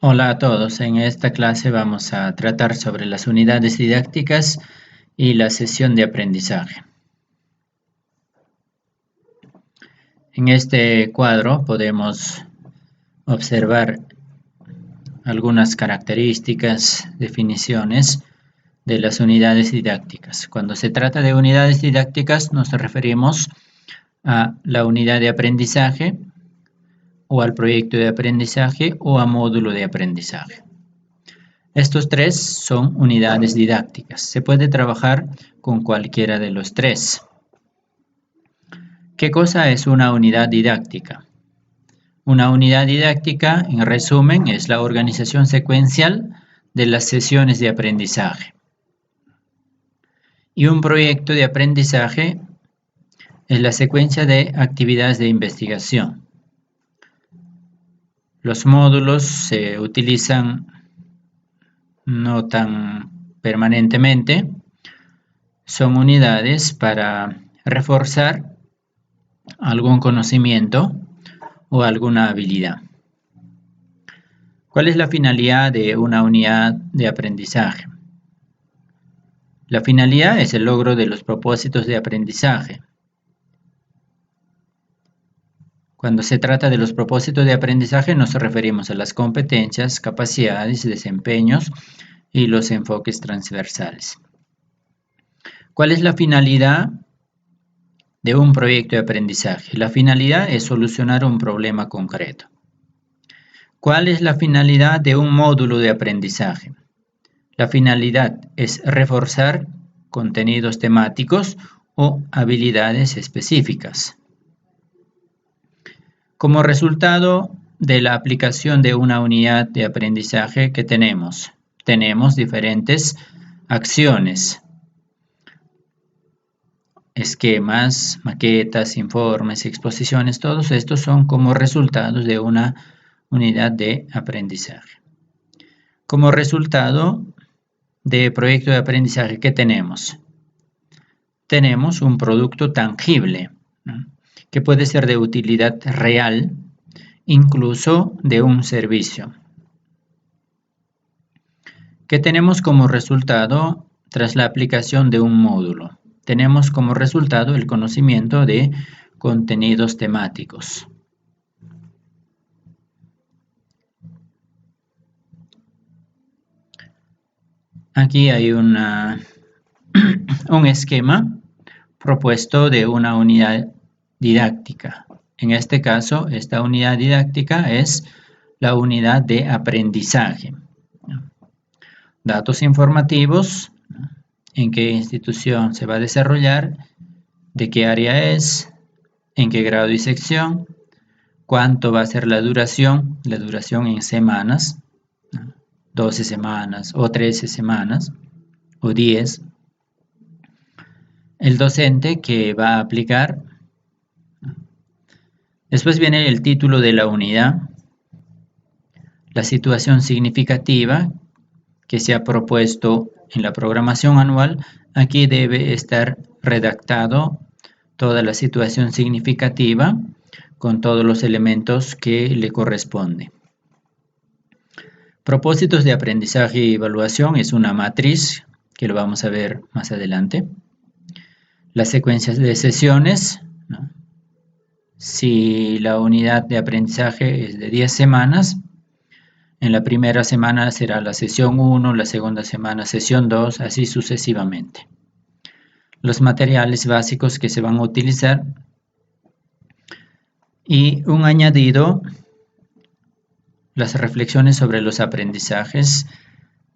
Hola a todos, en esta clase vamos a tratar sobre las unidades didácticas y la sesión de aprendizaje. En este cuadro podemos observar algunas características, definiciones de las unidades didácticas. Cuando se trata de unidades didácticas nos referimos a la unidad de aprendizaje, o al proyecto de aprendizaje o a módulo de aprendizaje. Estos tres son unidades didácticas. Se puede trabajar con cualquiera de los tres. ¿Qué cosa es una unidad didáctica? Una unidad didáctica, en resumen, es la organización secuencial de las sesiones de aprendizaje. Y un proyecto de aprendizaje es la secuencia de actividades de investigación. Los módulos se utilizan no tan permanentemente, son unidades para reforzar algún conocimiento o alguna habilidad. ¿Cuál es la finalidad de una unidad de aprendizaje? La finalidad es el logro de los propósitos de aprendizaje. Cuando se trata de los propósitos de aprendizaje nos referimos a las competencias, capacidades, desempeños y los enfoques transversales. ¿Cuál es la finalidad de un proyecto de aprendizaje? La finalidad es solucionar un problema concreto. ¿Cuál es la finalidad de un módulo de aprendizaje? La finalidad es reforzar contenidos temáticos o habilidades específicas. Como resultado de la aplicación de una unidad de aprendizaje que tenemos diferentes acciones, esquemas, maquetas, informes, exposiciones, todos estos son como resultados de una unidad de aprendizaje. Como resultado de proyecto de aprendizaje que tenemos un producto tangible, ¿no?, que puede ser de utilidad real, incluso de un servicio. ¿Qué tenemos como resultado tras la aplicación de un módulo? Tenemos como resultado el conocimiento de contenidos temáticos. Aquí hay un esquema propuesto de una unidad didáctica. En este caso, esta unidad didáctica es la unidad de aprendizaje. Datos informativos, en qué institución se va a desarrollar, de qué área es, en qué grado y sección, cuánto va a ser la duración en semanas, 12 semanas o 13 semanas o 10, el docente que va a aplicar. Después viene el título de la unidad, la situación significativa que se ha propuesto en la programación anual. Aquí debe estar redactado toda la situación significativa con todos los elementos que le corresponde. Propósitos de aprendizaje y evaluación es una matriz que lo vamos a ver más adelante. Las secuencias de sesiones, ¿no? Si la unidad de aprendizaje es de 10 semanas, en la primera semana será la sesión 1, la segunda semana sesión 2, así sucesivamente. Los materiales básicos que se van a utilizar y un añadido, las reflexiones sobre los aprendizajes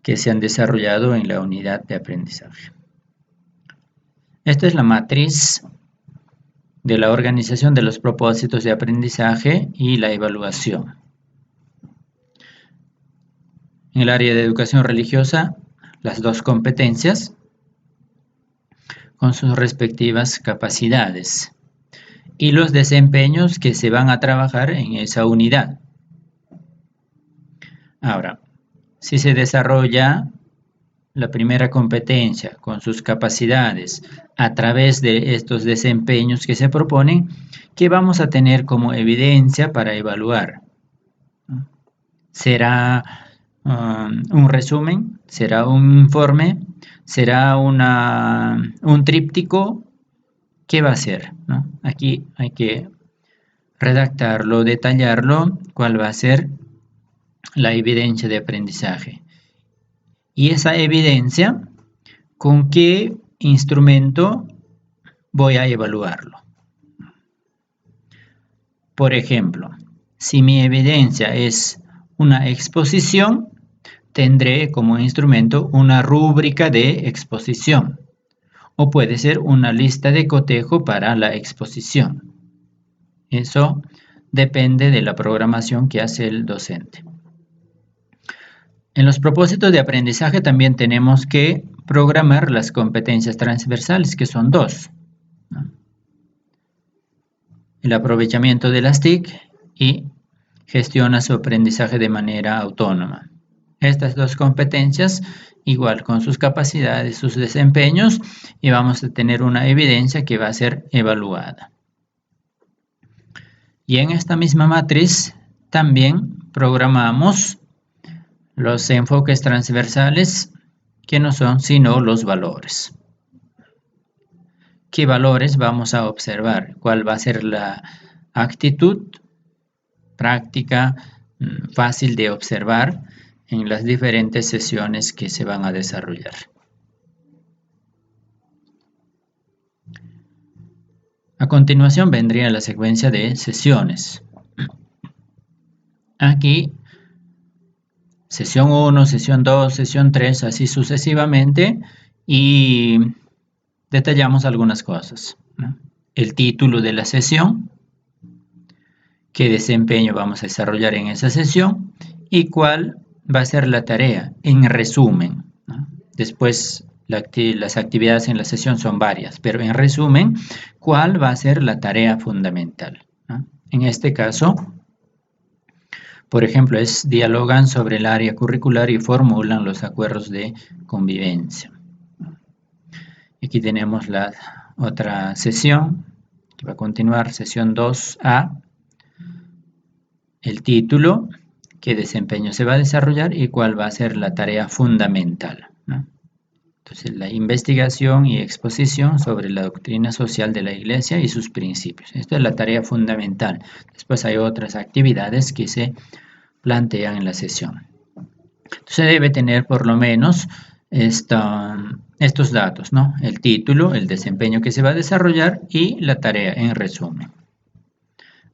que se han desarrollado en la unidad de aprendizaje. Esta es la matriz de la organización de los propósitos de aprendizaje y la evaluación. En el área de educación religiosa, las dos competencias con sus respectivas capacidades y los desempeños que se van a trabajar en esa unidad. Ahora, si se desarrolla la primera competencia con sus capacidades a través de estos desempeños que se proponen, ¿qué vamos a tener como evidencia para evaluar? ¿Será un resumen? ¿Será un informe? ¿Será un tríptico? ¿Qué va a ser? ¿No? Aquí hay que redactarlo, detallarlo, cuál va a ser la evidencia de aprendizaje. Y esa evidencia, ¿con qué instrumento voy a evaluarlo? Por ejemplo, si mi evidencia es una exposición, tendré como instrumento una rúbrica de exposición, o puede ser una lista de cotejo para la exposición. Eso depende de la programación que hace el docente. En los propósitos de aprendizaje también tenemos que programar las competencias transversales, que son dos, ¿no? El aprovechamiento de las TIC y gestiona su aprendizaje de manera autónoma. Estas dos competencias, igual con sus capacidades, sus desempeños, y vamos a tener una evidencia que va a ser evaluada. Y en esta misma matriz también programamos los enfoques transversales, que no son sino los valores. ¿Qué valores vamos a observar? ¿Cuál va a ser la actitud práctica, fácil de observar en las diferentes sesiones que se van a desarrollar? A continuación vendría la secuencia de sesiones. Aquí, sesión 1, sesión 2, sesión 3, así sucesivamente, y detallamos algunas cosas, ¿no? El título de la sesión, qué desempeño vamos a desarrollar en esa sesión y cuál va a ser la tarea, en resumen, ¿no? Después, las actividades en la sesión son varias, pero en resumen, ¿cuál va a ser la tarea fundamental, ¿no? En este caso, por ejemplo, dialogan sobre el área curricular y formulan los acuerdos de convivencia. Aquí tenemos la otra sesión, que va a continuar, sesión 2A, el título, qué desempeño se va a desarrollar y cuál va a ser la tarea fundamental, ¿no? Entonces, la investigación y exposición sobre la doctrina social de la Iglesia y sus principios. Esta es la tarea fundamental. Después hay otras actividades que se plantean en la sesión. Entonces, debe tener por lo menos estos datos, ¿no? El título, el desempeño que se va a desarrollar y la tarea en resumen.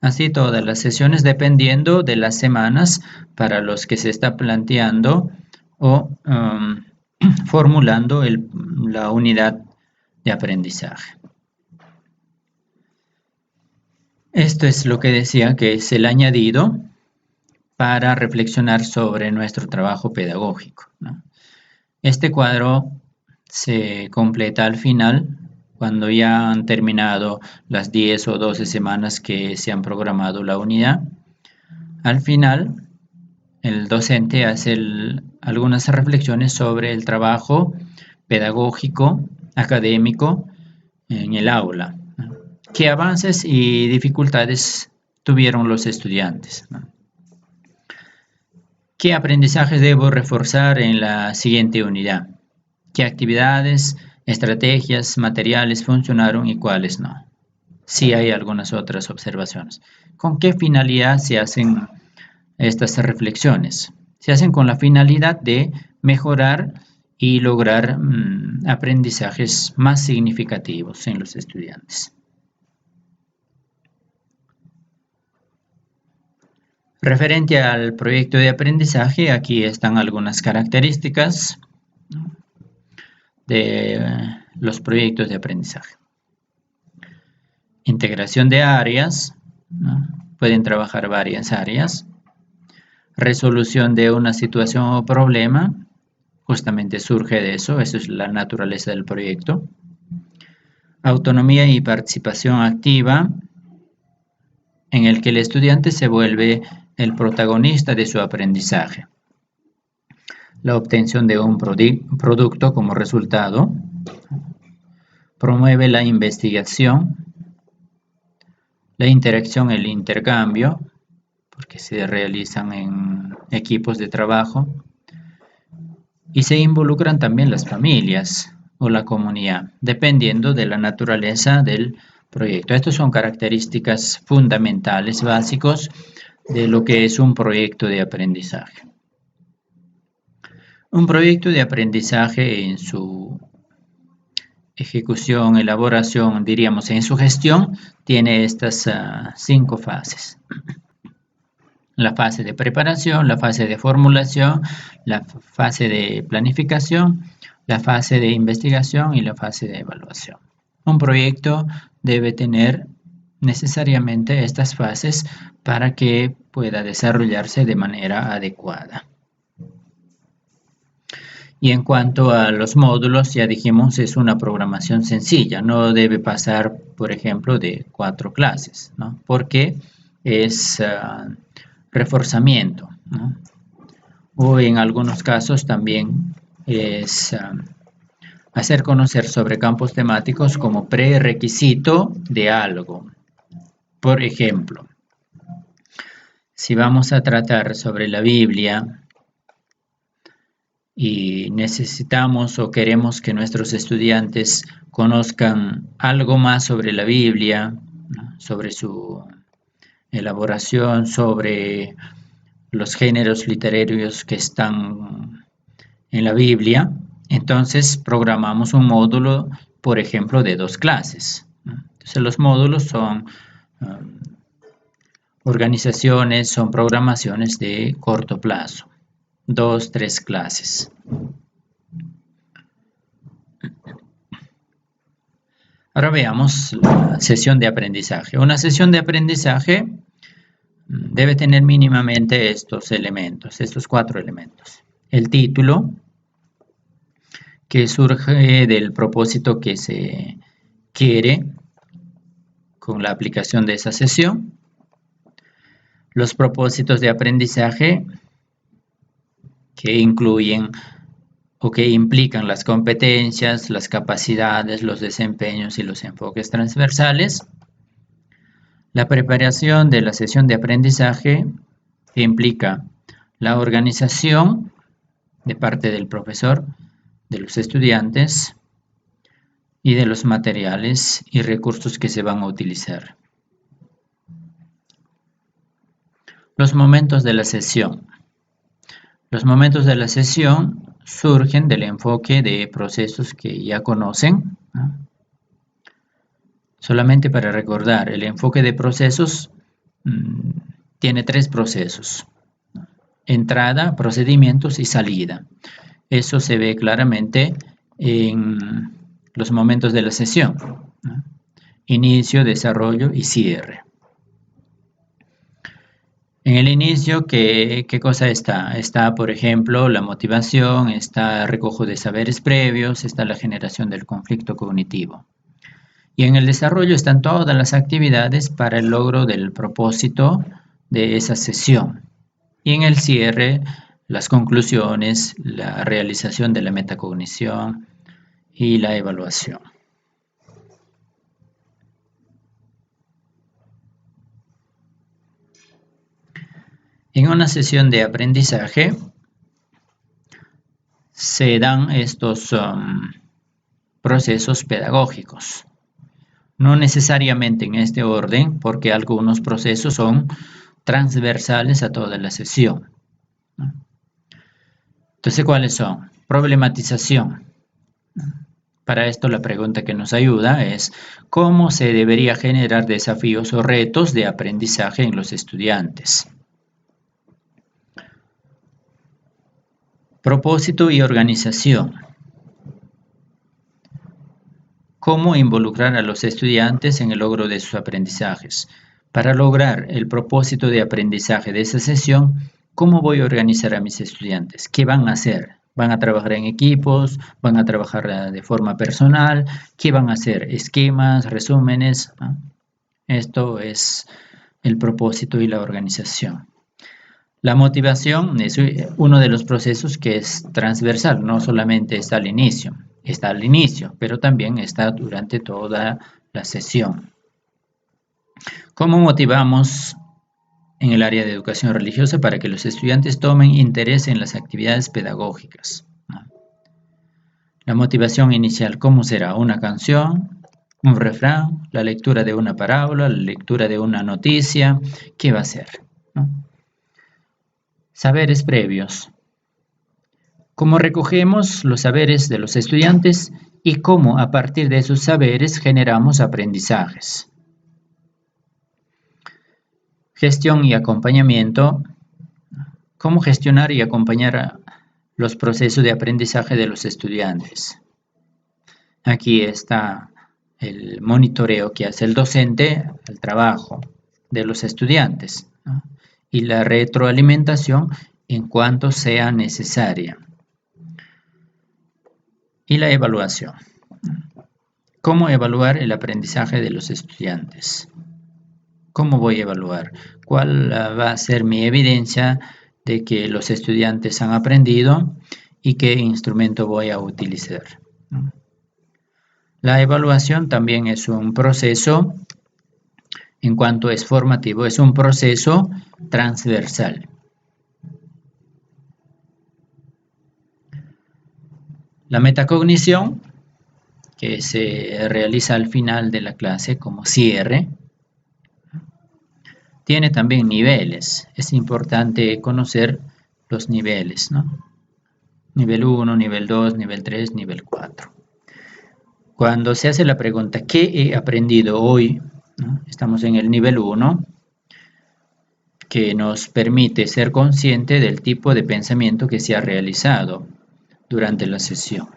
Así todas las sesiones dependiendo de las semanas para los que se está planteando o formulando la unidad de aprendizaje. Esto es lo que decía que es el añadido para reflexionar sobre nuestro trabajo pedagógico, ¿no? Este cuadro se completa al final, cuando ya han terminado las 10 o 12 semanas que se han programado la unidad. Al final, el docente hace algunas reflexiones sobre el trabajo pedagógico, académico en el aula, ¿no? ¿Qué avances y dificultades tuvieron los estudiantes, ¿no? ¿Qué aprendizajes debo reforzar en la siguiente unidad? ¿Qué actividades, estrategias, materiales funcionaron y cuáles no? Sí hay algunas otras observaciones. ¿Con qué finalidad se hacen estas reflexiones? Se hacen con la finalidad de mejorar y lograr aprendizajes más significativos en los estudiantes. Referente al proyecto de aprendizaje, aquí están algunas características de los proyectos de aprendizaje. Integración de áreas, ¿no? Pueden trabajar varias áreas. Resolución de una situación o problema, justamente surge de eso es la naturaleza del proyecto. Autonomía y participación activa, en el que el estudiante se vuelve el protagonista de su aprendizaje. La obtención de un producto como resultado. Promueve la investigación, la interacción, el intercambio, porque se realizan en equipos de trabajo, y se involucran también las familias o la comunidad, dependiendo de la naturaleza del proyecto. Estas son características fundamentales, básicos, de lo que es un proyecto de aprendizaje. Un proyecto de aprendizaje en su ejecución, elaboración, diríamos en su gestión, tiene estas 5 fases. La fase de preparación, la fase de formulación, la fase de planificación, la fase de investigación y la fase de evaluación. Un proyecto debe tener necesariamente estas fases para que pueda desarrollarse de manera adecuada. Y en cuanto a los módulos, ya dijimos, es una programación sencilla, no debe pasar, por ejemplo, de 4 clases, ¿no? Porque es reforzamiento, ¿no? O en algunos casos también es hacer conocer sobre campos temáticos como prerequisito de algo. Por ejemplo, si vamos a tratar sobre la Biblia y necesitamos o queremos que nuestros estudiantes conozcan algo más sobre la Biblia, ¿no? Sobre su elaboración, sobre los géneros literarios que están en la Biblia, entonces programamos un módulo, por ejemplo, de 2 clases, ¿no? Entonces los módulos son organizaciones, son programaciones de corto plazo, 2, 3 clases. Ahora veamos la sesión de aprendizaje. Una sesión de aprendizaje debe tener mínimamente estos elementos, estos 4 elementos. El título, que surge del propósito que se quiere con la aplicación de esa sesión. Los propósitos de aprendizaje que incluyen o que implican las competencias, las capacidades, los desempeños y los enfoques transversales. La preparación de la sesión de aprendizaje que implica la organización de parte del profesor, de los estudiantes y de los materiales y recursos que se van a utilizar. Los momentos de la sesión. Los momentos de la sesión surgen del enfoque de procesos que ya conocen, ¿no? Solamente para recordar, el enfoque de procesos tiene 3 procesos: entrada, procedimientos y salida. Eso se ve claramente en los momentos de la sesión, ¿no? Inicio, desarrollo y cierre. En el inicio, ¿qué cosa está? Está, por ejemplo, la motivación, está el recojo de saberes previos, está la generación del conflicto cognitivo. Y en el desarrollo están todas las actividades para el logro del propósito de esa sesión. Y en el cierre, las conclusiones, la realización de la metacognición y la evaluación. En una sesión de aprendizaje se dan estos procesos pedagógicos. No necesariamente en este orden, porque algunos procesos son transversales a toda la sesión. Entonces, ¿cuáles son? Problematización. Para esto la pregunta que nos ayuda es ¿cómo se debería generar desafíos o retos de aprendizaje en los estudiantes? Propósito y organización. ¿Cómo involucrar a los estudiantes en el logro de sus aprendizajes? Para lograr el propósito de aprendizaje de esa sesión, ¿cómo voy a organizar a mis estudiantes? ¿Qué van a hacer? ¿Van a trabajar en equipos? ¿Van a trabajar de forma personal? ¿Qué van a hacer? ¿Esquemas? ¿Resúmenes? ¿No? Esto es el propósito y la organización. La motivación es uno de los procesos que es transversal, no solamente está al inicio, pero también está durante toda la sesión. ¿Cómo motivamos en el área de educación religiosa para que los estudiantes tomen interés en las actividades pedagógicas, ¿no? La motivación inicial, ¿cómo será? Una canción, un refrán, la lectura de una parábola, la lectura de una noticia. ¿Qué va a ser? ¿No? Saberes previos. ¿Cómo recogemos los saberes de los estudiantes y cómo a partir de esos saberes generamos aprendizajes? Gestión y acompañamiento. ¿Cómo gestionar y acompañar los procesos de aprendizaje de los estudiantes? Aquí está el monitoreo que hace el docente al trabajo de los estudiantes, ¿no? Y la retroalimentación en cuanto sea necesaria. Y la evaluación. ¿Cómo evaluar el aprendizaje de los estudiantes? ¿Cómo voy a evaluar? ¿Cuál va a ser mi evidencia de que los estudiantes han aprendido y qué instrumento voy a utilizar? La evaluación también es un proceso, en cuanto es formativo, es un proceso transversal. La metacognición, que se realiza al final de la clase como cierre, tiene también niveles. Es importante conocer los niveles, ¿no? Nivel 1, nivel 2, nivel 3, nivel 4. Cuando se hace la pregunta, ¿qué he aprendido hoy? ¿No? Estamos en el nivel 1, que nos permite ser consciente del tipo de pensamiento que se ha realizado durante la sesión.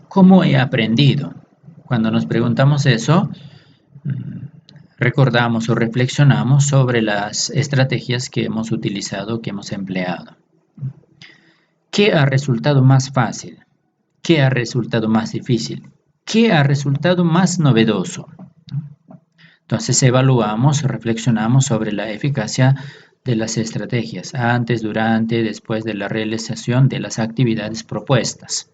¿Cómo he aprendido? Cuando nos preguntamos eso, recordamos o reflexionamos sobre las estrategias que hemos utilizado, que hemos empleado. ¿Qué ha resultado más fácil? ¿Qué ha resultado más difícil? ¿Qué ha resultado más novedoso? Entonces evaluamos, reflexionamos sobre la eficacia de las estrategias antes, durante, después de la realización de las actividades propuestas.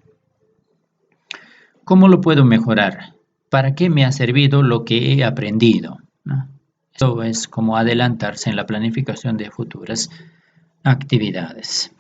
¿Cómo lo puedo mejorar? ¿Para qué me ha servido lo que he aprendido? ¿No? Esto es como adelantarse en la planificación de futuras actividades.